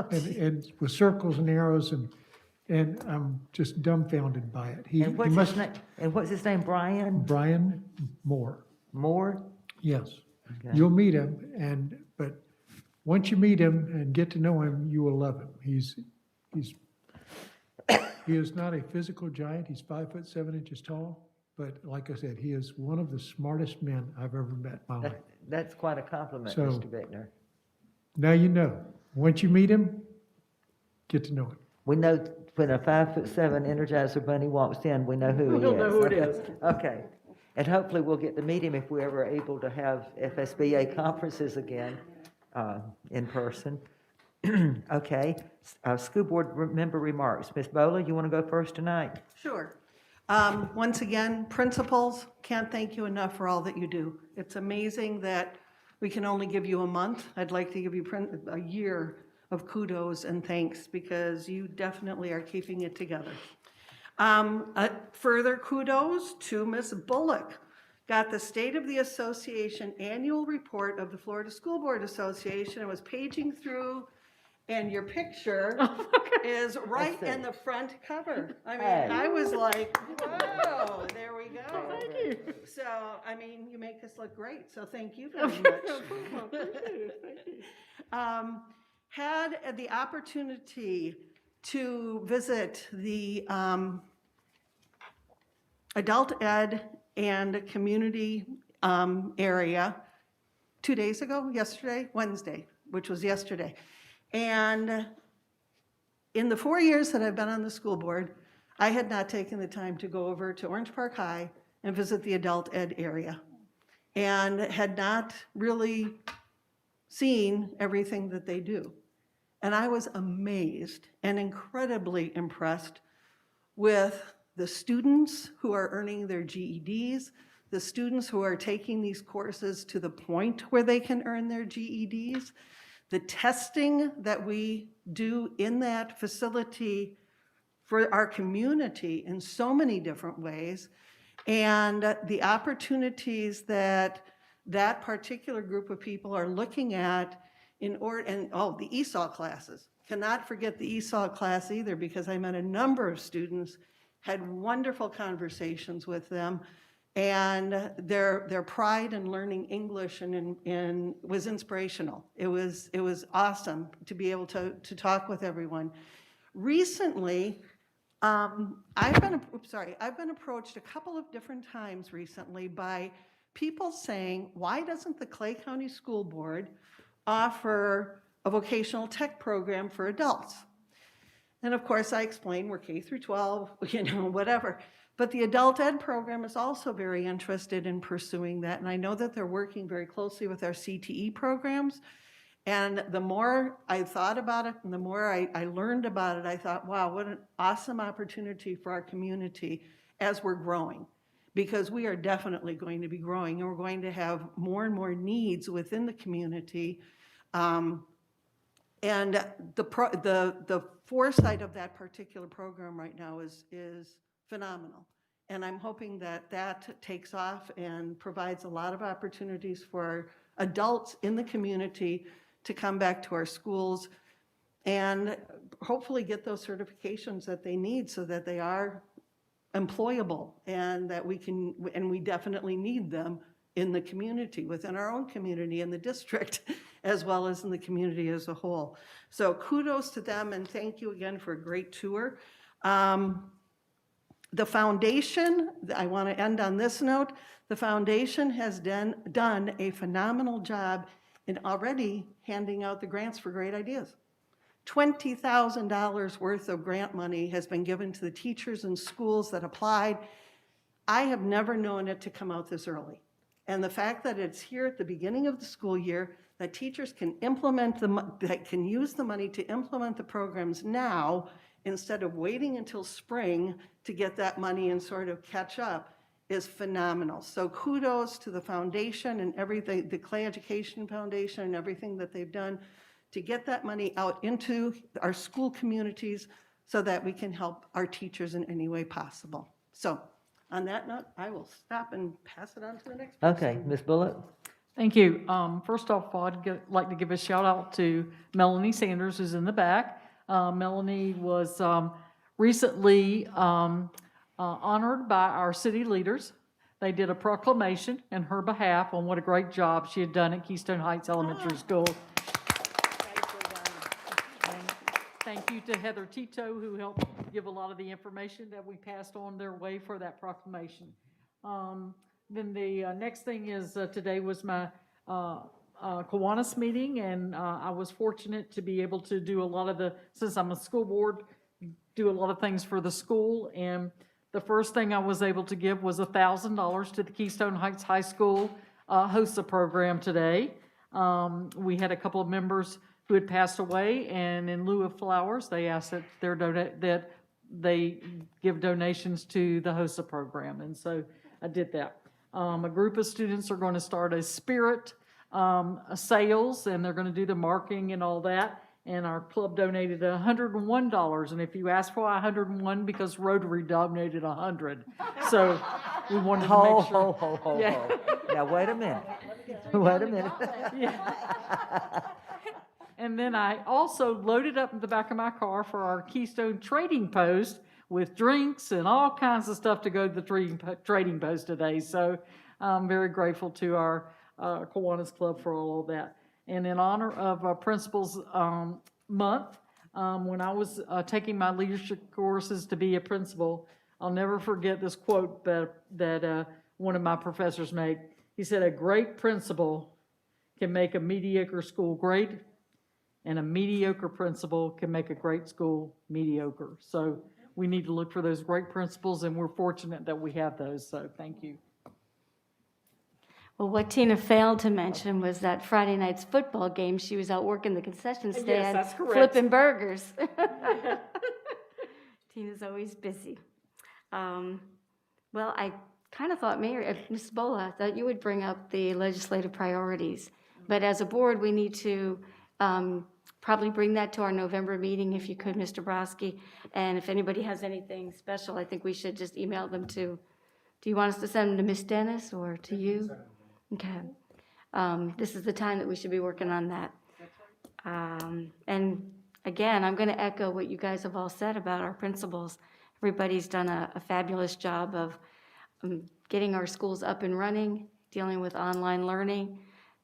and with circles and arrows, and I'm just dumbfounded by it. And what's his name, Brian Brian Moore, Moore? yes. Okay. You'll meet him, but once you meet him and get to know him, you will love him. He is not a physical giant. He's 5'7" tall, but like I said, he is one of the smartest men I've ever met in my life. That's quite a compliment, So- Mr. Bittner. Now you know. Once you meet him, get to know him. We know when a 5'7" Energizer bunny walks in, we know who he is. We'll know who it Okay. is. Okay. And hopefully we'll get to meet him if we're ever able to have FSBA conferences again in person. Okay. School board member remarks. Ms. Bowler, you want to go first tonight? Sure. Once again, principals, can't thank you enough for all that you do. It's amazing that we can only give you a month. I'd like to give you a year of kudos and thanks, because you definitely are keeping it together. Further kudos to Ms. Bullock. Got the State of the Association Annual Report of the Florida School Board Association. I was paging through, and your picture is right in the front cover. I mean, Hey. I was like, whoa, there we go. Thank you. So, I mean, you make us look great, so thank you very much. Had the opportunity to visit the adult ed and community area 2 days ago, Wednesday, which was yesterday. And in the 4 years that I've been on the school board, I had not taken the time to go over to Orange Park High and visit the adult ed area, and had not really seen everything that they do. And I was amazed and incredibly impressed with the students who are earning their GEDs, the students who are taking these courses to the point where they can earn their GEDs, the testing that we do in that facility for our community in so many different ways, and the opportunities that that particular group of people are looking at the ESOL classes. Cannot forget the ESOL class either, because I met a number of students, had wonderful conversations with them, And their pride in learning English and was inspirational. It was awesome to be able to talk with everyone. Recently, I've been approached a couple of different times recently by people saying, why doesn't the Clay County School Board offer a vocational tech program for adults? And of course, I explained we're K through 12, whatever. But the adult ed program is also very interested in pursuing that. And I know that they're working very closely with our CTE programs. And the more I thought about it and the more I learned about it, I thought, wow, what an awesome opportunity for our community as we're growing. Because we are definitely going to be growing and we're going to have more and more needs within the community. And the foresight of that particular program right now is phenomenal. And I'm hoping that that takes off and provides a lot of opportunities for adults in the community to come back to our schools and hopefully get those certifications that they need so that they are employable and that we definitely need them in the community, within our own community, in the district, as well as in the community as a whole. So kudos to them and thank you again for a great tour. The foundation, I want to end on this note, the foundation has done a phenomenal job in already handing out the grants for great ideas. $20,000 worth of grant money has been given to the teachers and schools that applied. I have never known it to come out this early. And the fact that it's here at the beginning of the school year, that teachers can that can use the money to implement the programs now instead of waiting until spring to get that money and sort of catch up is phenomenal. So kudos to the foundation and everything, the Clay Education Foundation and everything that they've done to get that money out into our school communities so that we can help our teachers in any way possible. So on that note, I will stop and pass it on to the next person. Okay, Ms. Bullock? Thank you. First off, I'd like to give a shout out to Melanie Sanders, who's in the back. Melanie was recently honored by our city leaders. They did a proclamation in her behalf on what a great job she had done at Keystone Heights Elementary School. Thank you to Heather Tito, who helped give a lot of the information that we passed on their way for that proclamation. Then the next thing is today was my Kiwanis meeting, and I was fortunate to be able to do a lot of since I'm a school board, do a lot of things for the school. And the first thing I was able to give was $1,000 to the Keystone Heights High School HOSA program today. We had a couple of members who had passed away, and in lieu of flowers, they asked that they give donations to the HOSA program, and so I did that. A group of students are going to start a spirit sales, and they're going to do the marketing and all that. And our club donated $101. And if you ask why 101, because Rotary donated 100. So we wanted to make sure. Ho. Yeah. Now, wait a minute. Wait a minute. And then I also loaded up in the back of my car for our Keystone Trading Post with drinks and all kinds of stuff to go to the Trading Post today. So I'm very grateful to our Kiwanis Club for all of that. And in honor of Principals Month, when I was taking my leadership courses to be a principal, I'll never forget this quote that one of my professors made. He said, "A great principal can make a mediocre school great, and a mediocre principal can make a great school mediocre." So we need to look for those great principals, and we're fortunate that we have those. So thank you. Well, what Tina failed to mention was that Friday night's football game, she was out working the concession stand, that's correct. flipping burgers. Tina's always busy. Well, I kind of thought, Ms. Bola, I thought you would bring up the legislative priorities. But as a board, we need to probably bring that to our November meeting, if you could, Mr. Brodsky. And if anybody has anything special, I think we should just email them to, do you want us to send them to Ms. Dennis or to you? Okay. This is the time that we should be working on that. And again, I'm going to echo what you guys have all said about our principals. Everybody's done a fabulous job of getting our schools up and running, dealing with online learning,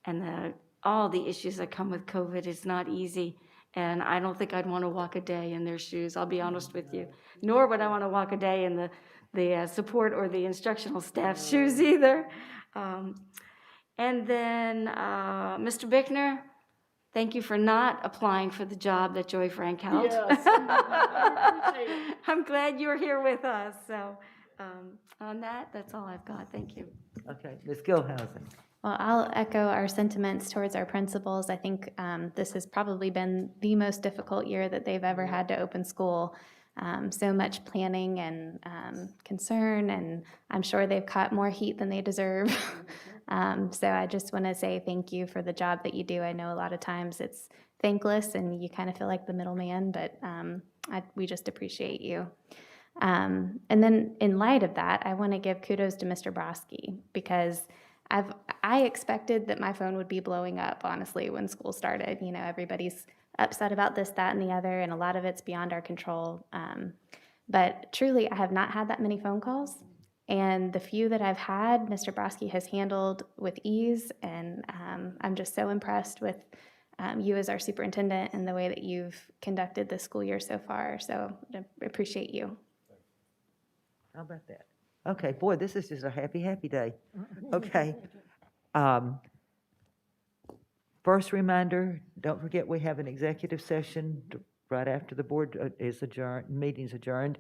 and all the issues that come with COVID is not easy. And I don't think I'd want to walk a day in their shoes, I'll be honest with you. Nor would I want to walk a day in the support or the instructional staff's shoes either. And then, Mr. Bickner, thank you for not applying for the job that Joy Frank held. Yes. I appreciate it. I'm glad you're here with us, so on that, that's all I've got, thank you. Okay, Ms. Gilhousen. Well, I'll echo our sentiments towards our principals. I think this has probably been the most difficult year that they've ever had to open school. So much planning and concern, and I'm sure they've caught more heat than they deserve. So I just want to say thank you for the job that you do. I know a lot of times it's thankless and you kind of feel like the middleman, but we just appreciate you. And then in light of that, I want to give kudos to Mr. Broski, because I expected that my phone would be blowing up, honestly, when school started. You know, everybody's upset about this, that, and the other, and a lot of it's beyond our control. But truly, I have not had that many phone calls. And the few that I've had, Mr. Broski has handled with ease, and I'm just so impressed with you as our superintendent and the way that you've conducted the school year so far. So I appreciate you. How about that? Okay, boy, this is just a happy, happy day. Okay. First reminder, don't forget we have an executive session right after the board is adjourned, meeting's adjourned.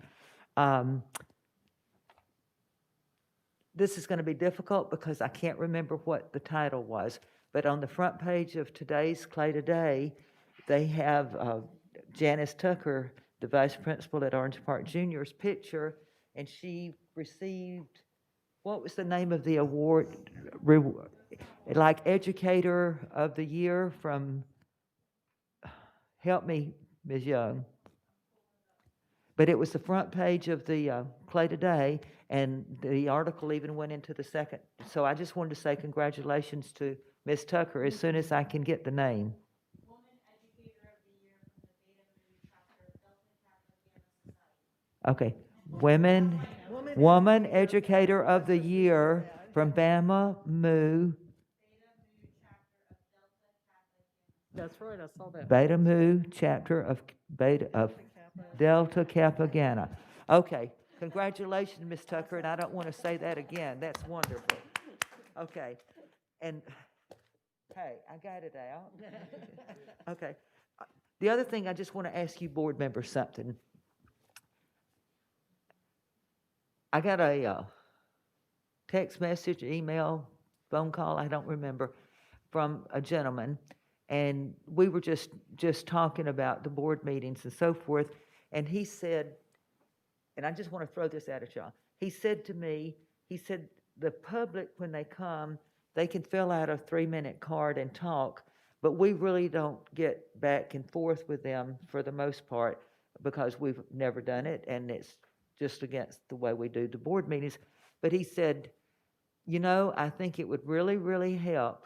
This is going to be difficult because I can't remember what the title was, but on the front page of today's Clay Today, they have Janice Tucker, the vice principal at Orange Park Junior's picture, and she received, what was the name of the award? Like Educator of the Year from, help me, Ms. Young. But it was the front page of the Clay Today, and the article even went into the second. So I just wanted to say congratulations to Ms. Tucker as soon as I can get the name. Okay, Woman Educator of the Year from Bama Mu. That's right, I saw that. Beta Mu chapter of Delta Kappa Gamma. Okay, congratulations, Ms. Tucker, and I don't want to say that again. That's wonderful. Okay, and hey, I got it out. Okay, the other thing I just want to ask you board members something. I got a text message, email, phone call, I don't remember, from a gentleman, and we were just talking about the board meetings and so forth, and he said, and I just want to throw this out at y'all. He said to me, he said, the public, when they come, they can fill out a 3-minute card and talk, but we really don't get back and forth with them for the most part because we've never done it, and it's just against the way we do the board meetings. But he said, you know, I think it would really, really help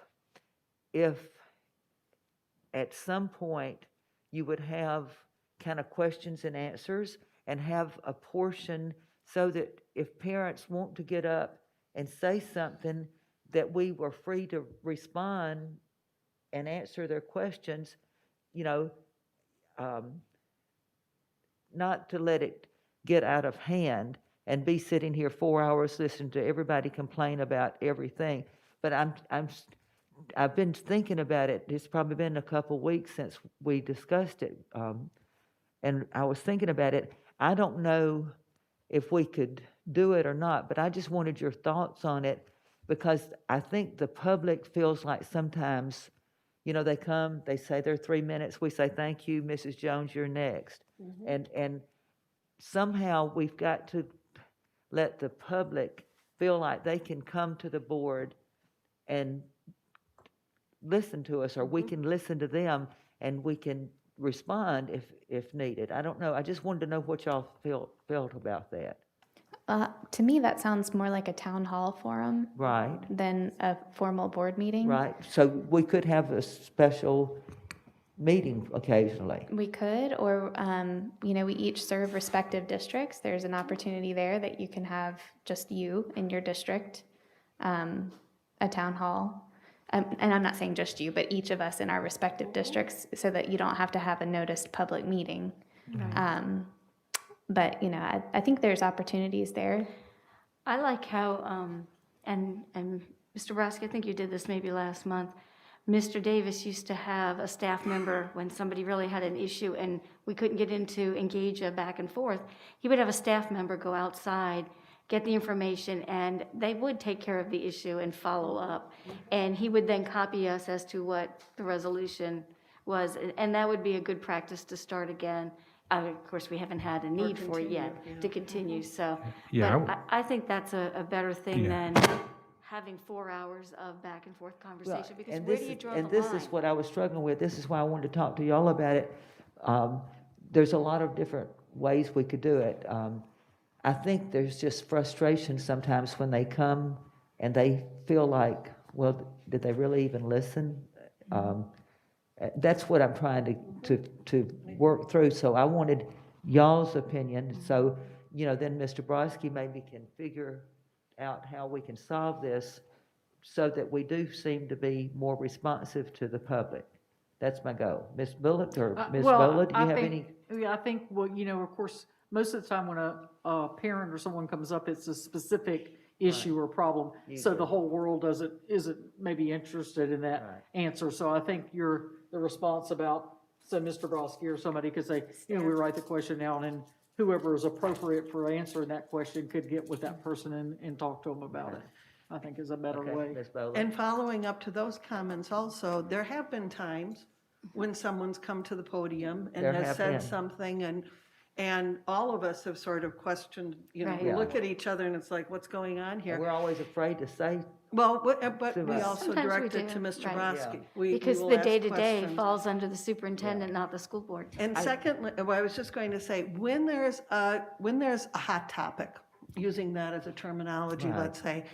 if at some point you would have kind of questions and answers and have a portion so that if parents want to get up and say something, that we were free to respond and answer their questions, you know, not to let it get out of hand and be sitting here 4 hours listening to everybody complain about everything. But I've been thinking about it. It's probably been a couple weeks since we discussed it, and I was thinking about it. I don't know if we could do it or not, but I just wanted your thoughts on it because I think the public feels like sometimes, you know, they come, they say their 3 minutes, we say, thank you, Mrs. Jones, you're next. And somehow we've got to let the public feel like they can come to the board and listen to us, or we can listen to them and we can respond if needed. I don't know. I just wanted to know what y'all felt about that. To me, that sounds more like a town hall forum Right, than a formal board meeting. right. So we could have a special meeting occasionally. We could, or, we each serve respective districts. There's an opportunity there that you can have just you in your district, a town hall. And I'm not saying just you, but each of us in our respective districts, so that you don't have to have a noticed public meeting. But, I think there's opportunities there. I like how, and Mr. Brodsky, I think you did this maybe last month. Mr. Davis used to have a staff member when somebody really had an issue and we couldn't get into engage a back and forth. He would have a staff member go outside, get the information, and they would take care of the issue and follow up. And he would then copy us as to what the resolution was, and that would be a good practice to start again. Of course, we haven't had a need for it yet to continue, so. Yeah, But I think that's a better thing Yeah. than having 4 hours of back and forth conversation, because And where this do you is- draw the line? And this is what I was struggling with. This is why I wanted to talk to y'all about it. There's a lot of different ways we could do it. I think there's just frustration sometimes when they come and they feel like, well, did they really even listen? That's what I'm trying to work through. So I wanted y'all's opinion. So, then Mr. Brodsky maybe can figure out how we can solve this so that we do seem to be more responsive to the public. That's my goal. Ms. Bullock or Ms. Well, Bola, do you I have think- any? Yeah, I think, well, of course, most of the time when a parent or someone comes up, it's a specific issue or problem. So Usually. the whole world isn't maybe interested in that Right. answer. So I think the response about, say, Mr. Brodsky or somebody could say, we write the question down, and whoever is appropriate for answering that question could get with that person and talk to them about it, I think is a better Okay, way. Ms. Bola? And following up to those comments also, there have been times when someone's come to the podium and There has have said been. something, and all of us have sort of questioned, we Right. look at each other and it's like, what's going on And here? we're always afraid to say, Well, but Too we much. also Sometimes we directed to do, Mr. right. Brodsky. Yeah. We Because will the ask day-to-day questions. falls under the superintendent, not the school board. And secondly, well, I was just going to say, when there's a hot topic, using that as a terminology, Right. let's say,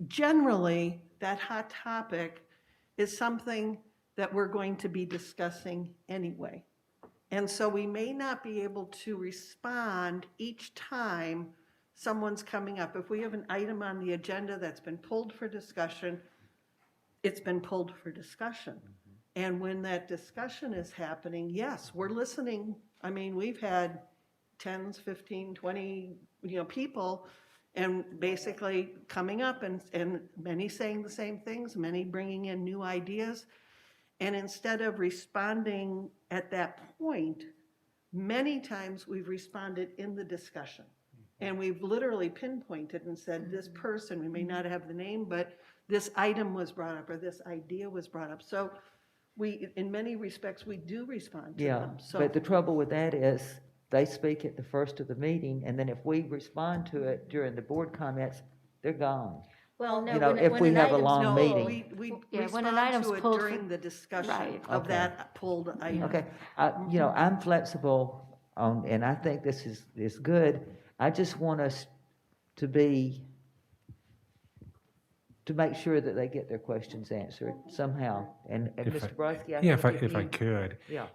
generally, that hot topic is something that we're going to be discussing anyway. And so we may not be able to respond each time someone's coming up. If we have an item on the agenda that's been pulled for discussion, it's been pulled for discussion. And when that discussion is happening, yes, we're listening. I mean, we've had 10s, 15, 20, people, and basically coming up and many saying the same things, many bringing in new ideas. And instead of responding at that point, many times we've responded in the discussion. And we've literally pinpointed and said, this person, we may not have the name, but this item was brought up or this idea was brought up. So we, in many respects, we do respond to yeah. them. So But the trouble with that is, they speak at the first of the meeting, and then if we respond to it during the board comments, they're gone. Well, no, if when we an have a item's long no, meeting. we Yeah, when an respond item's to it pulled for- during the discussion Right. of Okay. that pulled item. Okay, I'm flexible on, and I think this is good. I just want us to make sure that they get their questions answered somehow. And If I- Mr. Brodsky, Yeah, I think if I could, Yeah,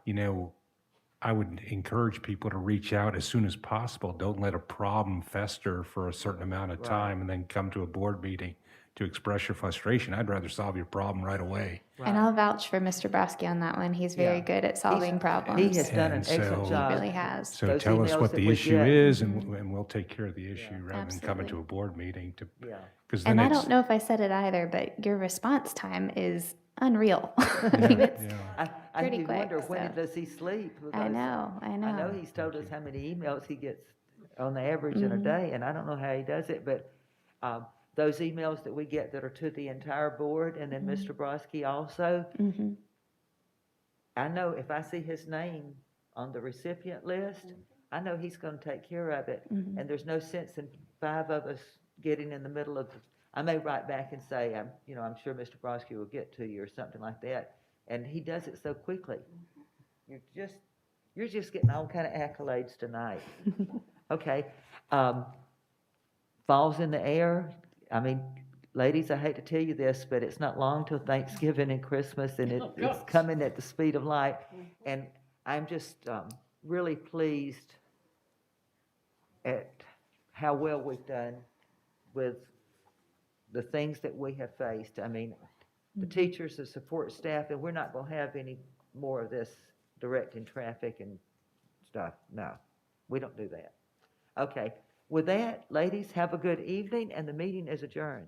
I would encourage people to reach out as soon as possible. Don't let a problem fester for a certain amount of Right. time and then come to a board meeting to express your frustration. I'd rather solve your problem right away. And I'll vouch for Mr. Brodsky on that one. He's very Yeah. good at solving problems. he has done an And excellent so- job. Really has. So Those tell us emails what that the we issue get. is, and we'll take care of the issue rather than coming to Absolutely. a board meeting to, Yeah. because then And I it's. don't know if I said it either, but your response time is unreal. I mean, it's- Yeah. I Pretty do wonder, quick, when so. does he sleep? I Because know. I know he's told us how many emails he gets on the average in a day, and I don't know how he does it, but those emails that we get that are to the entire board, and then Mr. Brodsky also, Mhm. I know if I see his name on the recipient list, I know he's gonna take care of it. Mhm. And there's no sense in 5 of us getting in the middle of, I may write back and say, I'm sure Mr. Brodsky will get to you, or something like that. And he does it so quickly. You're just getting all kind of accolades tonight. Okay. Falls in the air. I mean, ladies, I hate to tell you this, but it's not long till Thanksgiving and Christmas, and it's coming at the speed of light. And I'm just really pleased at how well we've done with the things that we have faced. I mean, the teachers, the support staff, and we're not going to have any more of this directing traffic and stuff. No, we don't do that. Okay, with that, ladies, have a good evening, and the meeting is adjourned.